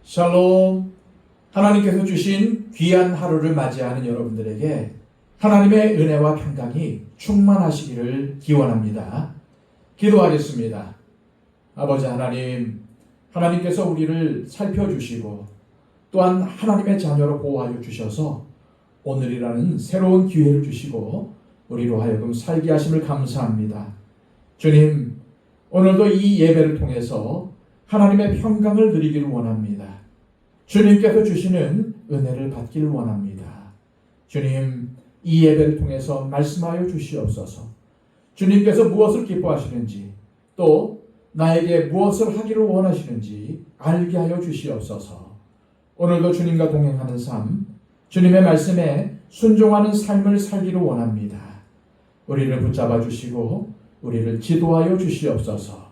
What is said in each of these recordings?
샬롬. 하나님께서 주신 귀한 하루를 맞이하는 여러분들에게 하나님의 은혜와 평강이 충만하시기를 기원합니다. 기도하겠습니다. 아버지 하나님, 하나님께서 우리를 살펴주시고 또한 하나님의 자녀로 보호하여 주셔서 오늘이라는 새로운 기회를 주시고 우리로 하여금 살게 하심을 감사합니다. 주님, 오늘도 이 예배를 통해서 하나님의 평강을 누리기를 원합니다. 주님께서 주시는 은혜를 받기를 원합니다. 주님, 이 예배를 통해서 말씀하여 주시옵소서. 주님께서 무엇을 기뻐하시는지 또 나에게 무엇을 하기를 원하시는지 알게 하여 주시옵소서. 오늘도 주님과 동행하는 삶, 주님의 말씀에 순종하는 삶을 살기를 원합니다. 우리를 붙잡아 주시고 우리를 지도하여 주시옵소서.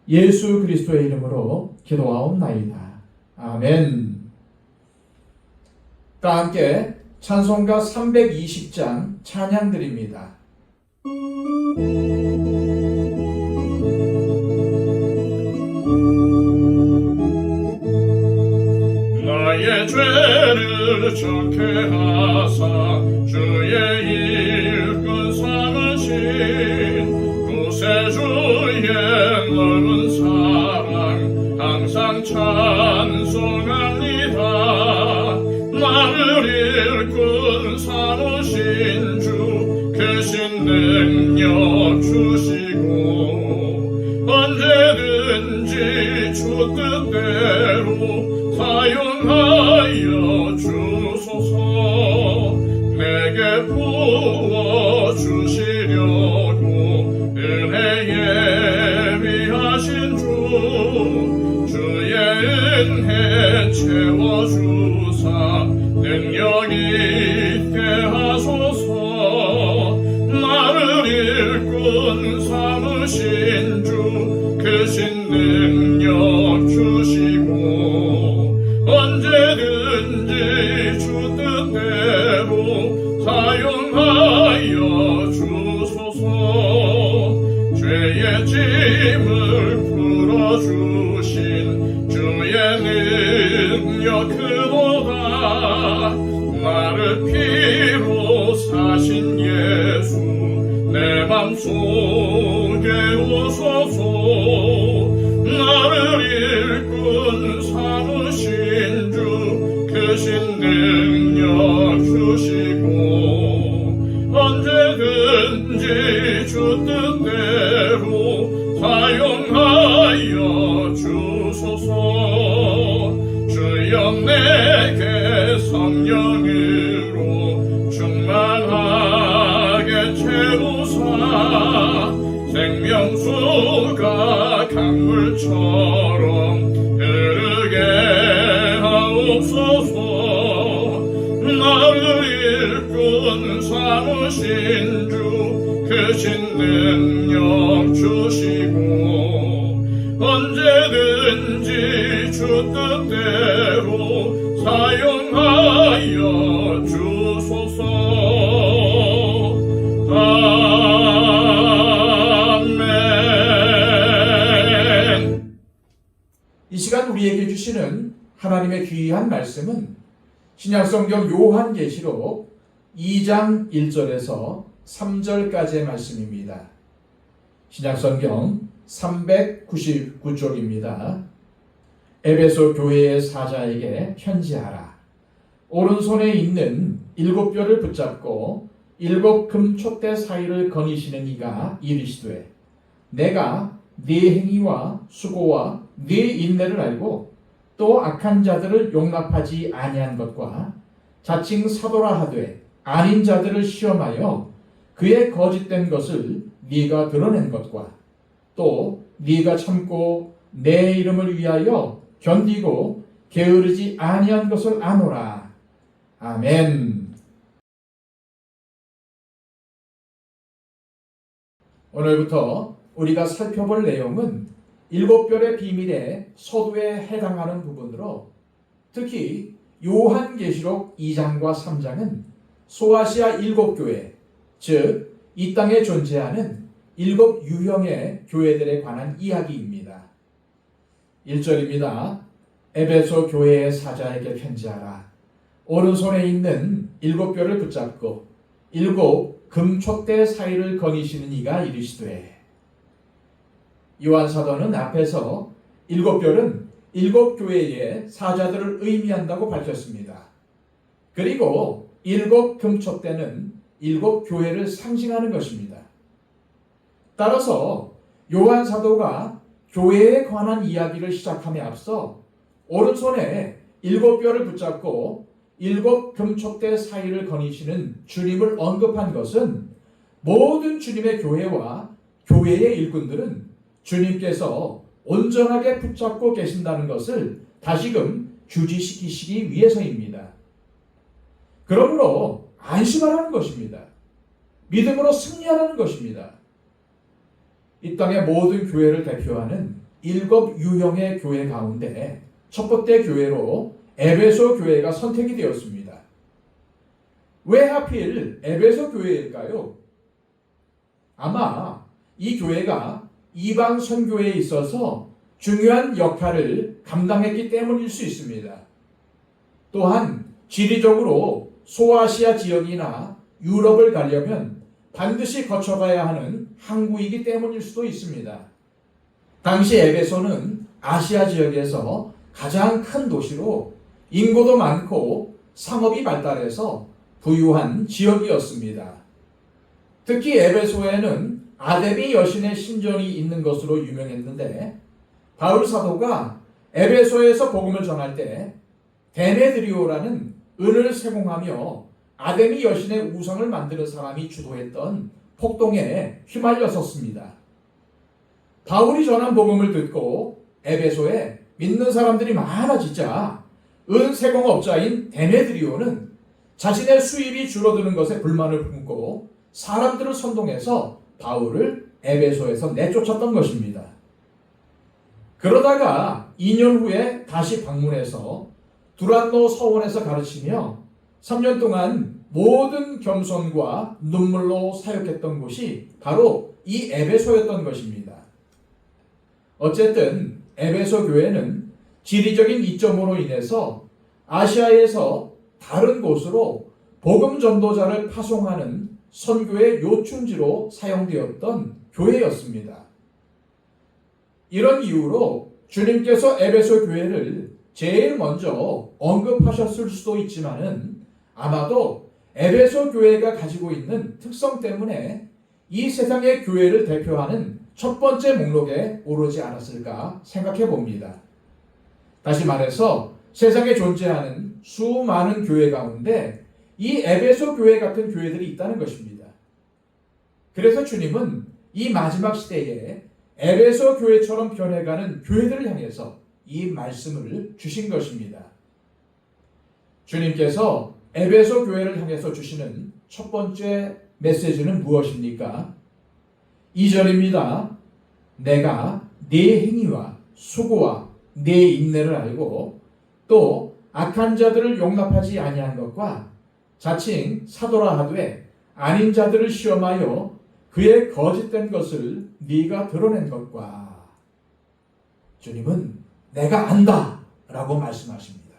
예수 그리스도의 이름으로 기도하옵나이다. 아멘. 다 함께 찬송가 320장 찬양 드립니다. 나의 죄를 적게 하사 주의 일꾼 삼으신 구세주의 넓은 사랑 항상 찬송합니다. 나를 일꾼 삼으신 주 크신 능력 주시고 언제든지 주 뜻대로 사용하여 주소서. 내게 부어주시려고 은혜에 위하신 주의 은혜 채워주사 능력 있게 하소서. 나를 일꾼 삼으신 주 크신 능력 주시고 언제든지 주 뜻대로 사용하여 주소서. 죄의 짐을 풀어주신 주의 능력 크도다. 나를 피로 사신 예수 내 맘속에 오소서. 나를 일꾼 삼으신 주 크신 능력 주시고 언제든지 주 뜻대로 사용하여 주소서. 주여 내게 성령으로 충만하게 채우사 생명수가 강물처럼 흐르게 하옵소서. 나를 일꾼 삼으신 주 크신 능력 주시고 언제든지 주 뜻대로 사용하여 주소서. 아멘. 이 시간 우리에게 주시는 하나님의 귀한 말씀은 신약성경 요한계시록 2장 1절에서 3절까지의 말씀입니다. 신약성경 399쪽입니다. 에베소 교회의 사자에게 편지하라. 오른손에 있는 7뼈를 붙잡고 7 금촛대 사이를 거니시는 이가 이르시되 내가 네 행위와 수고와 네 인내를 알고 또 악한 자들을 용납하지 아니한 것과 자칭 사도라 하되 아닌 자들을 시험하여 그의 거짓된 것을 네가 드러낸 것과 또 네가 참고 내 이름을 위하여 견디고 게으르지 아니한 것을 아노라. 아멘. 오늘부터 우리가 살펴볼 내용은 7별의 비밀의 서두에 해당하는 부분으로 특히 요한계시록 2장과 3장은 소아시아 7교회, 즉 이 땅에 존재하는 7 유형의 교회들에 관한 이야기입니다. 1절입니다. 에베소 교회의 사자에게 편지하라. 오른손에 있는 7뼈를 붙잡고 7 금촛대 사이를 거니시는 이가 이르시되. 요한 사도는 앞에서 7뼈는 7 교회의 사자들을 의미한다고 밝혔습니다. 그리고 7 금촛대는 7 교회를 상징하는 것입니다. 따라서 요한 사도가 교회에 관한 이야기를 시작함에 앞서 오른손에 7뼈를 붙잡고 7 금촛대 사이를 거니시는 주님을 언급한 것은 모든 주님의 교회와 교회의 일꾼들은 주님께서 온전하게 붙잡고 계신다는 것을 다시금 주지시키시기 위해서입니다. 그러므로 안심하라는 것입니다. 믿음으로 승리하라는 것입니다. 이 땅의 모든 교회를 대표하는 7 유형의 교회 가운데 첫 번째 교회로 에베소 교회가 선택이 되었습니다. 왜 하필 에베소 교회일까요? 아마 이 교회가 이방 선교에 있어서 중요한 역할을 감당했기 때문일 수 있습니다. 또한 지리적으로 소아시아 지역이나 유럽을 가려면 반드시 거쳐가야 하는 항구이기 때문일 수도 있습니다. 당시 에베소는 아시아 지역에서 가장 큰 도시로 인구도 많고 상업이 발달해서 부유한 지역이었습니다. 특히 에베소에는 아데미 여신의 신전이 있는 것으로 유명했는데 바울 사도가 에베소에서 복음을 전할 때 데메드리오라는 은을 세공하며 아데미 여신의 우상을 만드는 사람이 주도했던 폭동에 휘말렸었습니다. 바울이 전한 복음을 듣고 에베소에 믿는 사람들이 많아지자 은 세공업자인 데메드리오는 자신의 수입이 줄어드는 것에 불만을 품고 사람들을 선동해서 바울을 에베소에서 내쫓았던 것입니다. 그러다가 2년 후에 다시 방문해서 두란노 서원에서 가르치며 3년 동안 모든 겸손과 눈물로 사역했던 곳이 바로 이 에베소였던 것입니다. 어쨌든 에베소 교회는 지리적인 이점으로 인해서 아시아에서 다른 곳으로 복음 전도자를 파송하는 선교의 요충지로 사용되었던 교회였습니다. 이런 이유로 주님께서 에베소 교회를 제일 먼저 언급하셨을 수도 있지만은 아마도 에베소 교회가 가지고 있는 특성 때문에 이 세상의 교회를 대표하는 첫 번째 목록에 오르지 않았을까 생각해 봅니다. 다시 말해서 세상에 존재하는 수많은 교회 가운데 이 에베소 교회 같은 교회들이 있다는 것입니다. 그래서 주님은 이 마지막 시대에 에베소 교회처럼 변해가는 교회들을 향해서 이 말씀을 주신 것입니다. 주님께서 에베소 교회를 향해서 주시는 첫 번째 메시지는 무엇입니까? 2절입니다. 내가 네 행위와 수고와 네 인내를 알고 또 악한 자들을 용납하지 아니한 것과 자칭 사도라 하되 아닌 자들을 시험하여 그의 거짓된 것을 네가 드러낸 것과. 주님은 내가 안다 라고 말씀하십니다.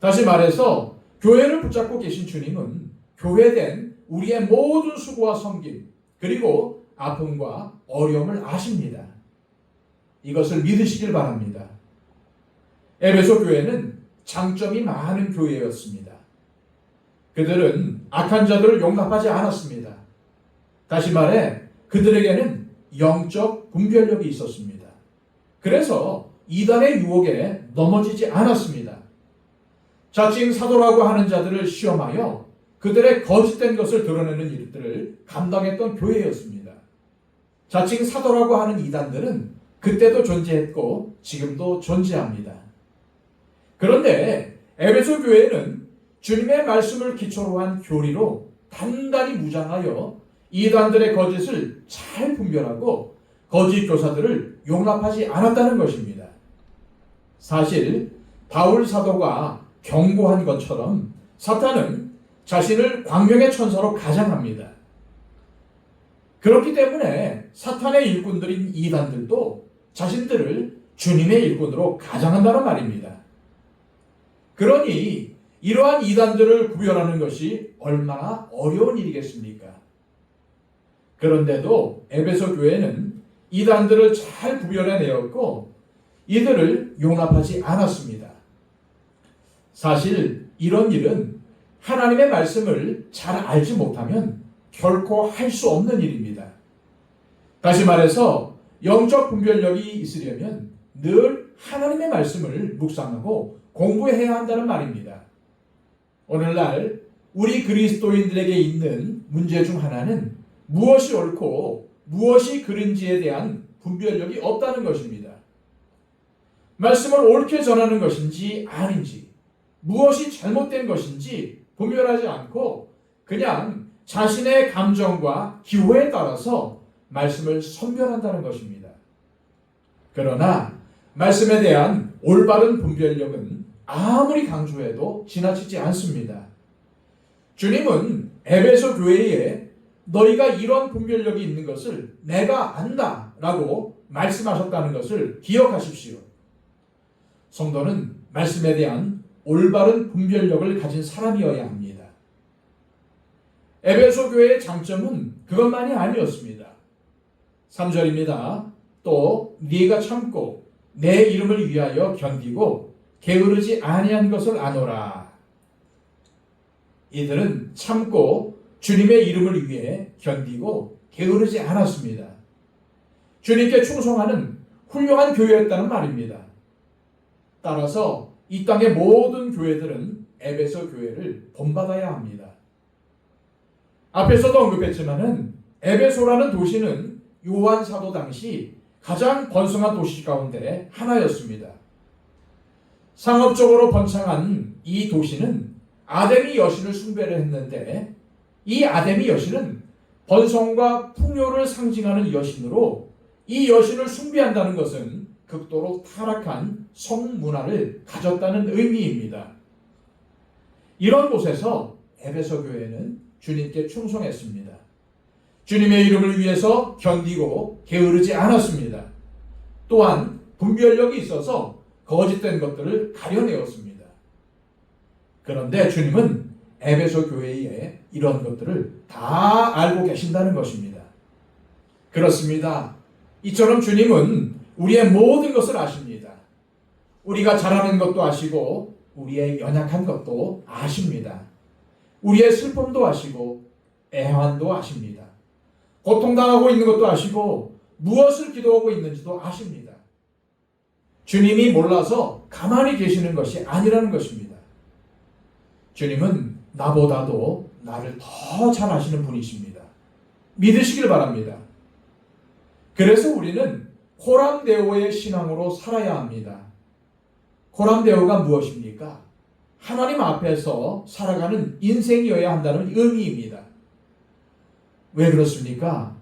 다시 말해서 교회를 붙잡고 계신 주님은 교회된 우리의 모든 수고와 섬김 그리고 아픔과 어려움을 아십니다. 이것을 믿으시길 바랍니다. 에베소 교회는 장점이 많은 교회였습니다. 그들은 악한 자들을 용납하지 않았습니다. 다시 말해 그들에게는 영적 분별력이 있었습니다. 그래서 이단의 유혹에 넘어지지 않았습니다. 자칭 사도라고 하는 자들을 시험하여 그들의 거짓된 것을 드러내는 일들을 감당했던 교회였습니다. 자칭 사도라고 하는 이단들은 그때도 존재했고 지금도 존재합니다. 그런데 에베소 교회는 주님의 말씀을 기초로 한 교리로 단단히 무장하여 이단들의 거짓을 잘 분별하고 거짓 교사들을 용납하지 않았다는 것입니다. 사실 바울 사도가 경고한 것처럼 사탄은 자신을 광명의 천사로 가장합니다. 그렇기 때문에 사탄의 일꾼들인 이단들도 자신들을 주님의 일꾼으로 가장한다는 말입니다. 그러니 이러한 이단들을 구별하는 것이 얼마나 어려운 일이겠습니까? 그런데도 에베소 교회는 이단들을 잘 구별해내었고 이들을 용납하지 않았습니다. 사실 이런 일은 하나님의 말씀을 잘 알지 못하면 결코 할 수 없는 일입니다. 다시 말해서 영적 분별력이 있으려면 늘 하나님의 말씀을 묵상하고 공부해야 한다는 말입니다. 오늘날 우리 그리스도인들에게 있는 문제 중 하나는 무엇이 옳고 무엇이 그른지에 대한 분별력이 없다는 것입니다. 말씀을 옳게 전하는 것인지 아닌지, 무엇이 잘못된 것인지 분별하지 않고 그냥 자신의 감정과 기호에 따라서 말씀을 선별한다는 것입니다. 그러나 말씀에 대한 올바른 분별력은 아무리 강조해도 지나치지 않습니다. 주님은 에베소 교회에 너희가 이런 분별력이 있는 것을 내가 안다 라고 말씀하셨다는 것을 기억하십시오. 성도는 말씀에 대한 올바른 분별력을 가진 사람이어야 합니다. 에베소 교회의 장점은 그것만이 아니었습니다. 3절입니다. 또 네가 참고 내 이름을 위하여 견디고 게으르지 아니한 것을 아노라. 이들은 참고 주님의 이름을 위해 견디고 게으르지 않았습니다. 주님께 충성하는 훌륭한 교회였다는 말입니다. 따라서 이 땅의 모든 교회들은 에베소 교회를 본받아야 합니다. 앞에서도 언급했지만은 에베소라는 도시는 요한 사도 당시 가장 번성한 도시 가운데 하나였습니다. 상업적으로 번창한 이 도시는 아데미 여신을 숭배를 했는데 이 아데미 여신은 번성과 풍요를 상징하는 여신으로 이 여신을 숭배한다는 것은 극도로 타락한 성문화를 가졌다는 의미입니다. 이런 곳에서 에베소 교회는 주님께 충성했습니다. 주님의 이름을 위해서 견디고 게으르지 않았습니다. 또한 분별력이 있어서 거짓된 것들을 가려내었습니다. 그런데 주님은 에베소 교회에 이런 것들을 다 알고 계신다는 것입니다. 그렇습니다. 이처럼 주님은 우리의 모든 것을 아십니다. 우리가 잘하는 것도 아시고 우리의 연약한 것도 아십니다. 우리의 슬픔도 아시고 애환도 아십니다. 고통당하고 있는 것도 아시고 무엇을 기도하고 있는지도 아십니다. 주님이 몰라서 가만히 계시는 것이 아니라는 것입니다. 주님은 나보다도 나를 더 잘 아시는 분이십니다. 믿으시길 바랍니다. 그래서 우리는 코람데오의 신앙으로 살아야 합니다. 코람데오가 무엇입니까? 하나님 앞에서 살아가는 인생이어야 한다는 의미입니다. 왜 그렇습니까?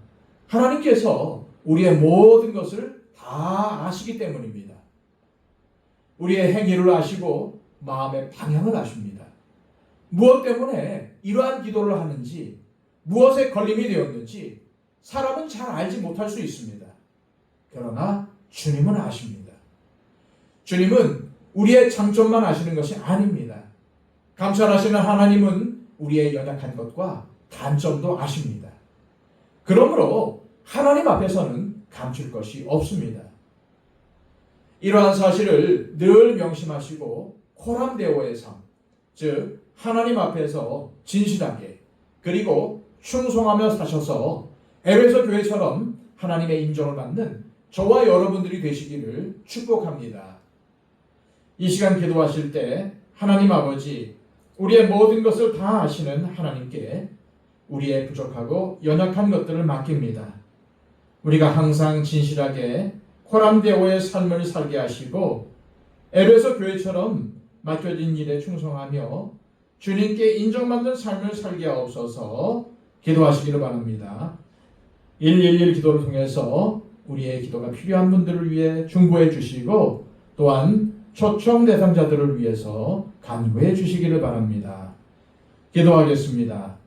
하나님께서 우리의 모든 것을 다 아시기 때문입니다. 우리의 행위를 아시고 마음의 방향을 아십니다. 무엇 때문에 이러한 기도를 하는지, 무엇에 걸림이 되었는지 사람은 잘 알지 못할 수 있습니다. 그러나 주님은 아십니다. 주님은 우리의 장점만 아시는 것이 아닙니다. 감찰하시는 하나님은 우리의 연약한 것과 단점도 아십니다. 그러므로 하나님 앞에서는 감출 것이 없습니다. 이러한 사실을 늘 명심하시고 코람데오의 삶, 즉 하나님 앞에서 진실하게 그리고 충성하며 사셔서 에베소 교회처럼 하나님의 인정을 받는 저와 여러분들이 되시기를 축복합니다. 이 시간 기도하실 때 하나님 아버지, 우리의 모든 것을 다 아시는 하나님께 우리의 부족하고 연약한 것들을 맡깁니다. 우리가 항상 진실하게 코람데오의 삶을 살게 하시고 에베소 교회처럼 맡겨진 일에 충성하며 주님께 인정받는 삶을 살게 하옵소서. 기도하시기를 바랍니다. 111 기도를 통해서 우리의 기도가 필요한 분들을 위해 중보해 주시고 또한 초청 대상자들을 위해서 간구해 주시기를 바랍니다. 기도하겠습니다.